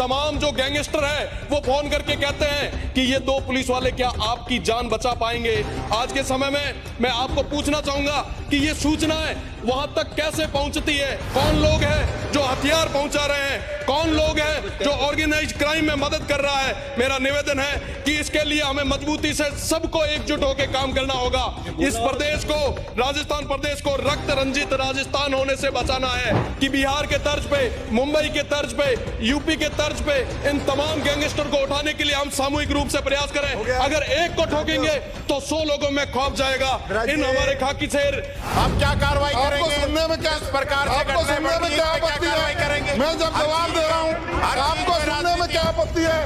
तमाम जो गैंगस्टर है वो फोन करके कहते हैं कि ये 2 पुलिस वाले क्या आपकी जान बचा पाएंगे। आज के समय में मैं आपको पूछना चाहूंगा कि ये सूचनाएं वहां तक कैसे पहुंचती है, कौन लोग हैं जो हथियार पहुंचा रहे हैं, कौन लोग हैं जो ऑर्गेनाइज क्राइम में मदद कर रहा है। मेरा निवेदन है कि इसके लिए हमें मजबूती से सबको एकजुट होकर काम करना होगा। इस प्रदेश को, राजस्थान प्रदेश को रक्त रंजित राजस्थान होने से बचाना है कि बिहार के तर्ज पे, मुंबई के तर्ज पे, यूपी के तर्ज पे इन तमाम गैंगस्टर को उठाने के लिए हम सामूहिक रूप से प्रयास करें। अगर एक को ठोकेंगे तो 100 लोगों में खौफ जाएगा। इन हमारे खाकी शेर आप क्या कार्रवाई करेंगे? सुनने में क्या इस प्रकार से आपको सुनने में क्या आपत्ति है? मैं जब जवाब दे रहा हूँ आपको सुनने में क्या आपत्ति है?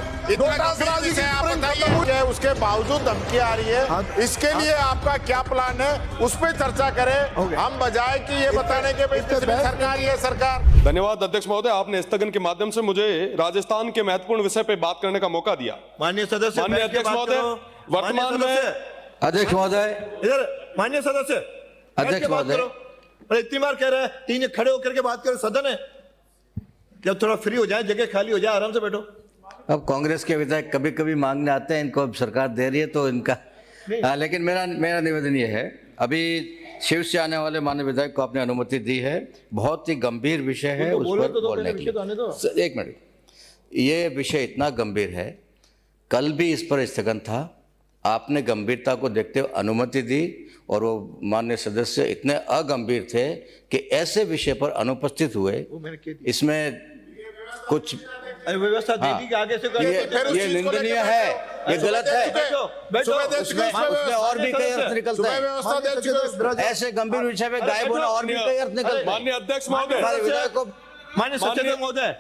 उसके बावजूद धमकी आ रही है, इसके लिए आपका क्या प्लान है उस पर चर्चा करें, हम बजाय कि ये बताने के भाई सरकार ये सरकार। धन्यवाद अध्यक्ष महोदय, आपने स्थगन के माध्यम से मुझे राजस्थान के महत्वपूर्ण विषय पे बात करने का मौका दिया। माननीय सदस्य, माननीय अध्यक्ष महोदय, वर्तमान में अध्यक्ष महोदय, इधर माननीय सदस्य, अध्यक्ष महोदय, अरे इतनी बार कह रहे हैं तीन खड़े होकर के बात करें, सदन है, जब थोड़ा फ्री हो जाए, जगह खाली हो जाए, आराम से बैठो। अब कांग्रेस के विधायक कभी कभी मांगने आते हैं, इनको अब सरकार दे रही है तो इनका लेकिन मेरा निवेदन ये है, अभी शिव से आने वाले माननीय विधायक को आपने अनुमति दी है, बहुत ही गंभीर विषय है उस पर बोलने के लिए। एक मिनट, ये विषय इतना गंभीर है, कल भी इस पर स्थगन था, आपने गंभीरता को देखते हुए अनुमति दी और वो माननीय सदस्य इतने अगंभीर थे कि ऐसे विषय पर अनुपस्थित हुए। इसमें कुछ व्यवस्था दे दी कि आगे से ये निंदनीय है, ये गलत है। उसमें और भी कई अर्थ निकलते हैं, ऐसे गंभीर विषय पे गायब होना और भी कई अर्थ निकलते हैं। माननीय अध्यक्ष महोदय, माननीय सचेतक महोदय,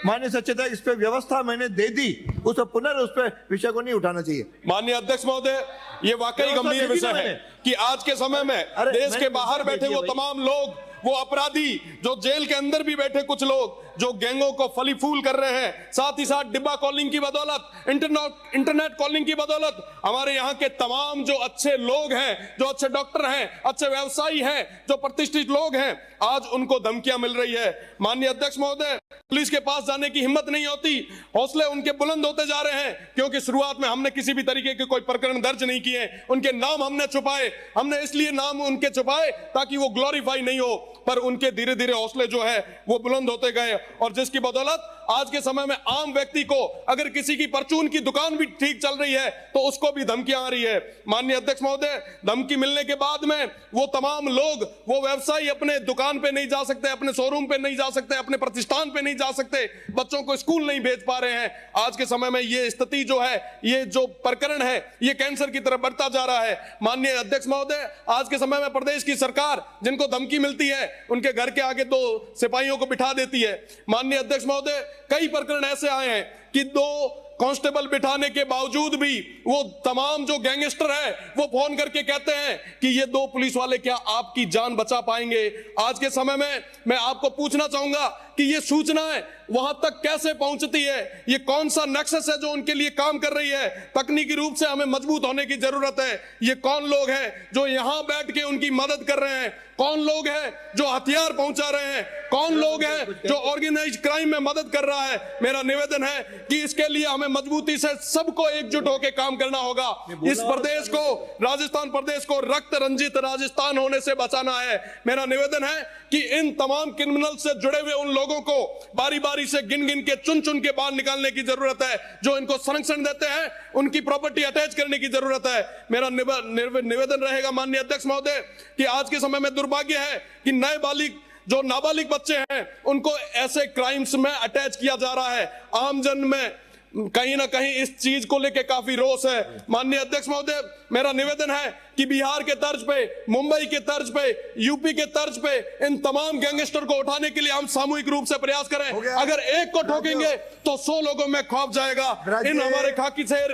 माननीय सचेतक, इस पे व्यवस्था मैंने दे दी, उस पुनः उस पे विषय को नहीं उठाना चाहिए। माननीय अध्यक्ष महोदय, ये वाकई गंभीर विषय है कि आज के समय में देश के बाहर बैठे वो तमाम लोग, वो अपराधी जो जेल के अंदर भी बैठे कुछ लोग जो गैंगों को फली फूल कर रहे हैं, साथ ही साथ डिब्बा कॉलिंग की बदौलत, इंटरनेट कॉलिंग की बदौलत हमारे यहाँ के तमाम जो अच्छे लोग हैं, जो अच्छे डॉक्टर हैं, अच्छे व्यवसायी हैं, जो प्रतिष्ठित लोग हैं, आज उनको धमकियां मिल रही है। माननीय अध्यक्ष महोदय, पुलिस के पास जाने की हिम्मत नहीं होती, हौसले उनके बुलंद होते जा रहे हैं, क्योंकि शुरुआत में हमने किसी भी तरीके के कोई प्रकरण दर्ज नहीं किए, उनके नाम हमने छुपाए, हमने इसलिए नाम उनके छुपाए ताकि वो ग्लोरीफाई नहीं हो, पर उनके धीरे धीरे हौसले जो है वो बुलंद होते गए और जिसकी बदौलत आज के समय में आम व्यक्ति को अगर किसी की परचून की दुकान भी ठीक चल रही है तो उसको भी धमकियां आ रही है। माननीय अध्यक्ष महोदय, धमकी मिलने के बाद में वो तमाम लोग, वो व्यवसायी अपने दुकान पे नहीं जा सकते, अपने शोरूम पे नहीं जा सकते, अपने प्रतिष्ठान पे नहीं जा सकते, बच्चों को स्कूल नहीं भेज पा रहे हैं। आज के समय में ये स्थिति जो है, ये जो प्रकरण है, ये कैंसर की तरफ बढ़ता जा रहा है। माननीय अध्यक्ष महोदय, आज के समय में प्रदेश की सरकार जिनको धमकी मिलती है उनके घर के आगे 2 सिपाहियों को बिठा देती है। माननीय अध्यक्ष महोदय, कई प्रकरण ऐसे आए हैं कि 2 कांस्टेबल बिठाने के बावजूद भी वो तमाम जो गैंगस्टर है वो फोन करके कहते हैं कि ये 2 पुलिस वाले क्या आपकी जान बचा पाएंगे। आज के समय में मैं आपको पूछना चाहूंगा कि ये सूचनाएं वहां तक कैसे पहुंचती है, ये कौन सा नेक्सस है जो उनके लिए काम कर रही है। तकनीकी रूप से हमें मजबूत होने की जरूरत है। ये कौन लोग हैं जो यहां बैठ के उनकी मदद कर रहे हैं, कौन लोग हैं जो हथियार पहुंचा रहे हैं, कौन लोग हैं जो ऑर्गेनाइज क्राइम में मदद कर रहा है। मेरा निवेदन है कि इसके लिए हमें मजबूती से सबको एकजुट होकर काम करना होगा। इस प्रदेश को, राजस्थान प्रदेश को रक्त रंजित राजस्थान होने से बचाना है। मेरा निवेदन है कि इन तमाम क्रिमिनल से जुड़े हुए उन लोगों को बारी बारी से गिन गिन के चुन चुन के बाहर निकालने की जरूरत है। जो इनको संरक्षण देते हैं उनकी प्रॉपर्टी अटैच करने की जरूरत है। मेरा निवेदन रहेगा माननीय अध्यक्ष महोदय कि आज के समय में दुर्भाग्य है कि नए बालिग, जो नाबालिग बच्चे हैं, उनको ऐसे क्राइम्स में अटैच किया जा रहा है। आम जन में कहीं ना कहीं इस चीज को लेके काफी रोष है। माननीय अध्यक्ष महोदय, मेरा निवेदन है कि बिहार के तर्ज पे, मुंबई के तर्ज पे, यूपी के तर्ज पे इन तमाम गैंगस्टर को उठाने के लिए हम सामूहिक रूप से प्रयास करें। अगर एक को ठोकेंगे तो 100 लोगों में खौफ जाएगा। इन हमारे खाकी शेर।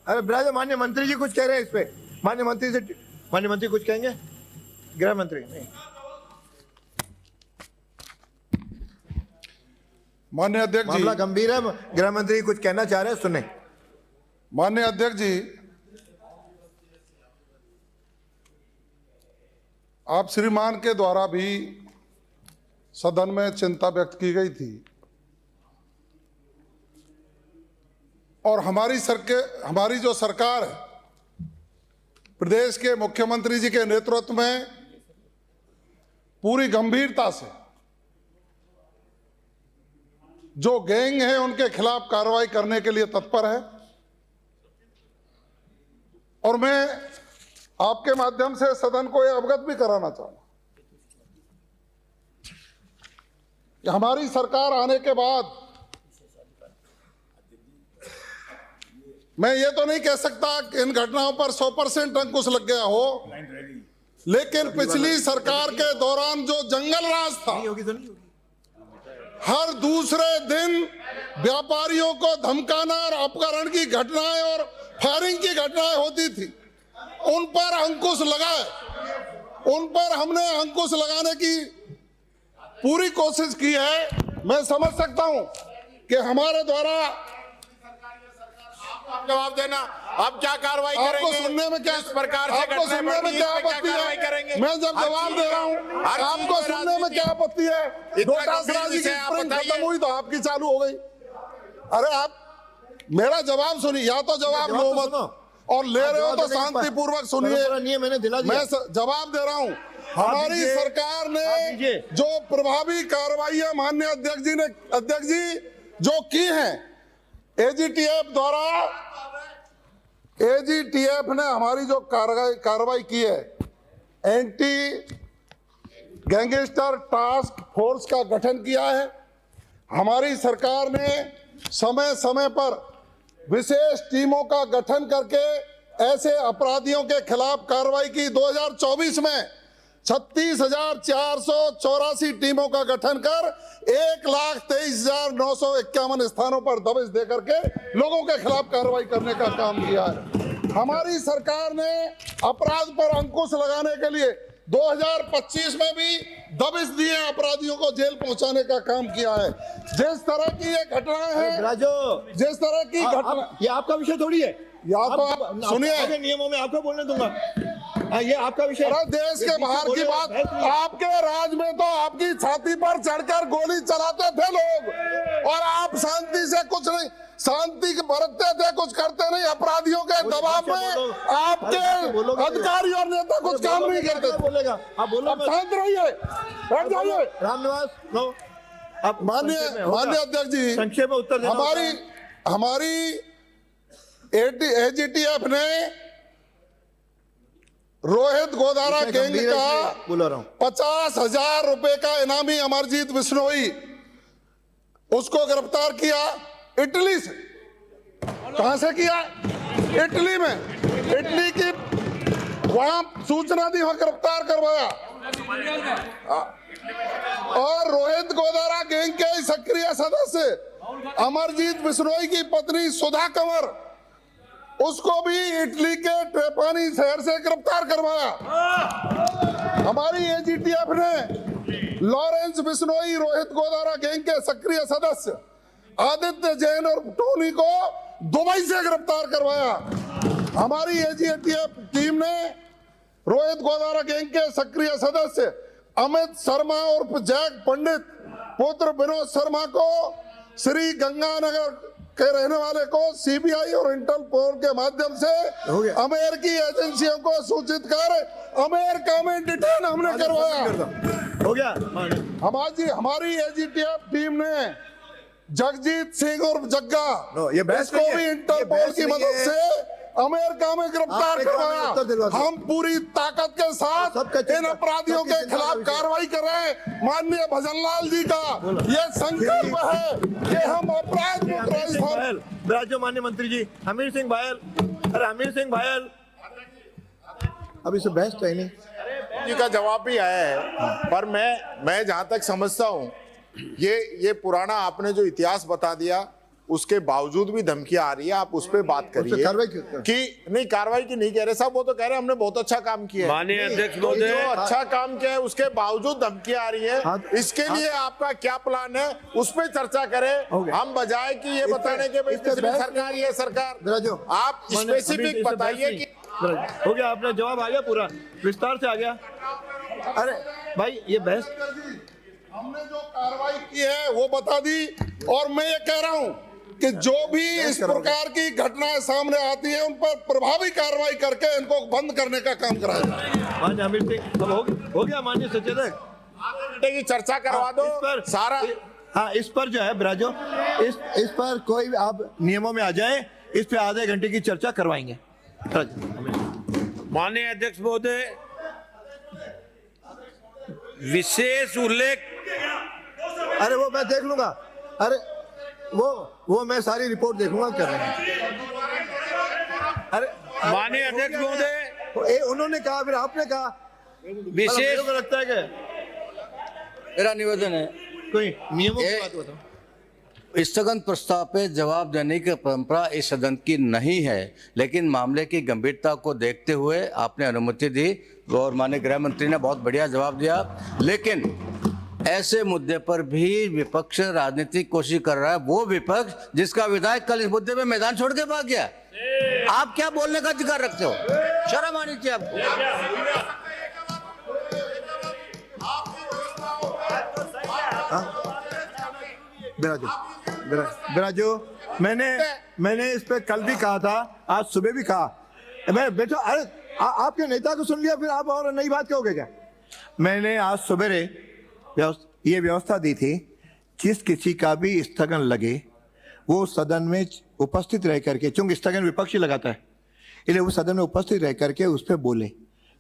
अरे माननीय मंत्री जी कुछ कह रहे हैं इस पे, माननीय मंत्री कुछ कहेंगे? गृह मंत्री नहीं। माननीय अध्यक्ष जी, मामला गंभीर है, गृह मंत्री कुछ कहना चाह रहे हैं, सुने। माननीय अध्यक्ष जी, आप श्रीमान के द्वारा भी सदन में चिंता व्यक्त की गई थी और हमारी जो सरकार है, प्रदेश के मुख्यमंत्री जी के नेतृत्व में पूरी गंभीरता से जो गैंग है उनके खिलाफ कार्रवाई करने के लिए तत्पर है। और मैं आपके माध्यम से सदन को यह अवगत भी कराना चाहूंगा कि हमारी सरकार आने के बाद मैं ये तो नहीं कह सकता कि इन घटनाओं पर 100% अंकुश लग गया हो, लेकिन पिछली सरकार के दौरान जो जंगल राज था, हर दूसरे दिन व्यापारियों को धमकाना और अपहरण की घटनाएं और फायरिंग की घटनाएं होती थी, उन पर अंकुश लगाए। उन पर हमने अंकुश लगाने की पूरी कोशिश की है। मैं समझ सकता हूं कि हमारे द्वारा जवाब देना, आप क्या कार्रवाई आपको करेंगे? सुनने में क्या इस प्रकार से आपको घटनाएं सुनने में बढ़ती क्या हैं, इस पे आपत्ति कार्रवाई है? करेंगे? मैं जब हर जवाब चीज दे रहा हूँ, हर आपको चीज सुनने में क्या आपत्ति है? इतना गोटासराजी की गंभीर विषय आप स्प्रिंग बताइए। खत्म हुई तो आपकी चालू हो गई। अरे आप मेरा जवाब सुनिए, या तो जवाब लो मत, और ले रहे हो तो शांतिपूर्वक सुनिए। मैंने दिला दिया। मैं जवाब दे रहा हूँ। हमारी सरकार ने जो प्रभावी कार्रवाइयां माननीय अध्यक्ष जी जो की हैं, एजीटीएफ ने हमारी जो कार्रवाई की है, एंटी गैंगस्टर टास्क फोर्स का गठन किया है। हमारी सरकार ने समय समय पर विशेष टीमों का गठन करके ऐसे अपराधियों के खिलाफ कार्रवाई की। 2024 में 36,484 टीमों का गठन कर 1,23,951 स्थानों पर दबिश देकर के लोगों के खिलाफ कार्रवाई करने का काम किया है। हमारी सरकार ने अपराध पर अंकुश लगाने के लिए 2025 में भी दबिश दिए अपराधियों को जेल पहुंचाने का काम किया है। जिस तरह की ये घटनाएं हैं, जिस तरह की घटना, ये आपका विषय थोड़ी है। या तो आप सुनिए, नियमों में आपको बोलने दूंगा। ये आपका विषय। अरे देश के बाहर की बात, आपके राज में तो आपकी छाती पर चढ़कर गोली चलाते थे लोग, और आप शांति से कुछ नहीं, शांति बरतते थे, कुछ करते नहीं। अपराधियों के दबाव में आपके अधिकारी और नेता कुछ काम नहीं करते। बोलेगा आप बोलो, अब शांत रहिए, बैठ जाइए। रामनिवास नो, आप माननीय अध्यक्ष जी, संक्षेप में उत्तर देना। हमारी एजीटीएफ ने रोहित गोदारा गैंग का 50,000 रुपए का इनामी अमरजीत बिश्नोई, उसको गिरफ्तार किया इटली से। कहां से किया? इटली में। इटली की वहां सूचना दी, वहां गिरफ्तार करवाया। और रोहित गोदारा गैंग के सक्रिय सदस्य अमरजीत बिश्नोई की पत्नी सुधा कंवर, उसको भी इटली के ट्रेपानी शहर से गिरफ्तार करवाया। हमारी एजीटीएफ ने लॉरेंस बिश्नोई, रोहित गोदारा गैंग के सक्रिय सदस्य आदित्य जैन और टोनी को दुबई से गिरफ्तार करवाया। हमारी एजीटीएफ टीम ने रोहित गोदारा गैंग के सक्रिय सदस्य अमित शर्मा और जैक पंडित पुत्र विनोद शर्मा को श्री गंगानगर के रहने वाले को सीबीआई और इंटरपोल के माध्यम से अमेरिकी एजेंसियों को सूचित कर अमेरिका में डिटेन हमने करवाया। हो गया। हमारी एजीटीएफ टीम ने जगजीत सिंह और जग्गा, ये बहस इसको भी इंटरपोल की मदद से अमेरिका में गिरफ्तार करवाया। हम पूरी ताकत के साथ इन अपराधियों के खिलाफ कार्रवाई कर रहे हैं। माननीय भजनलाल जी का ये संकल्प है कि हम अपराध मुक्त राजस्थान। राज्य माननीय मंत्री जी हमीर सिंह भायल, अरे हमीर सिंह भायल, अभी से बहस तो है नहीं जी का जवाब भी आया है, पर मैं जहां तक समझता हूं, ये पुराना आपने जो इतिहास बता दिया, उसके बावजूद भी धमकियां आ रही है। आप उस पर बात करिए कि नहीं, कार्रवाई की नहीं कह रहे साहब, वो तो कह रहे हैं हमने बहुत अच्छा काम किया है। माननीय अध्यक्ष महोदय, जो अच्छा काम किया है उसके बावजूद धमकियां आ रही है। इसके लिए आपका क्या प्लान है, उस पर चर्चा करें। हम बजाय कि ये बताने के भाई पिछली सरकार, ये सरकार, आप स्पेसिफिक बताइए कि हो गया। आपने जवाब आ गया, पूरा विस्तार से आ गया। अरे भाई ये बहस, हमने जो कार्रवाई की है वो बता दी। और मैं ये कह रहा हूं कि जो भी इस प्रकार की घटनाएं सामने आती हैं उन पर प्रभावी कार्रवाई करके इनको बंद करने का काम कराया जाए। मान्य अमित सिंह, अब हो गया मान्य सचेतक, की चर्चा करवा दो इस पर सारा। हाँ, इस पर जो है ब्राजो, इस पर कोई आप नियमों में आ जाए, इस पे आधे घंटे की चर्चा करवाएंगे। माननीय अध्यक्ष महोदय, विशेष उल्लेख। अरे वो मैं देख लूंगा, अरे वो मैं सारी रिपोर्ट देखूंगा कर रहे हैं। अरे माननीय अध्यक्ष महोदय, उन्होंने कहा, फिर आपने कहा, विशेष मेरे को लगता है कि मेरा निवेदन है कोई नियमों की बात बताओ। स्थगन प्रस्ताव पे जवाब देने की परंपरा इस सदन की नहीं है, लेकिन मामले की गंभीरता को देखते हुए आपने अनुमति दी और माननीय गृह मंत्री ने बहुत बढ़िया जवाब दिया। लेकिन ऐसे मुद्दे पर भी विपक्ष राजनीतिक कोशिश कर रहा है, वो विपक्ष जिसका विधायक कल इस मुद्दे पे मैदान छोड़ के भाग गया। आप क्या बोलने का अधिकार रखते हो? शर्म आनी चाहिए आपको। बिराजो, मैंने इस पे कल भी कहा था, आज सुबह भी कहा। मैं बेटा, अरे आपके नेता को सुन लिया, फिर आप और नई बात कहोगे क्या? मैंने आज सवेरे ये व्यवस्था दी थी, जिस किसी का भी स्थगन लगे वो सदन में उपस्थित रह करके, चूंकि स्थगन विपक्ष ही लगाता है, इसलिए वो सदन में उपस्थित रह करके उस पर बोले।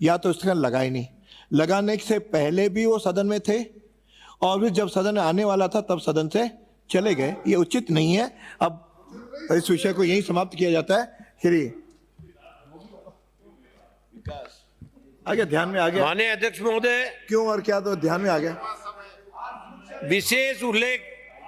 या तो स्थगन लगा ही नहीं, लगाने से पहले भी वो सदन में थे और फिर जब सदन आने वाला था तब सदन से चले गए। ये उचित नहीं है। अब इस विषय को यही समाप्त किया जाता है। श्री आगे ध्यान में आ गया। माननीय अध्यक्ष महोदय, क्यों और क्या, तो ध्यान में आ गया। विशेष उल्लेख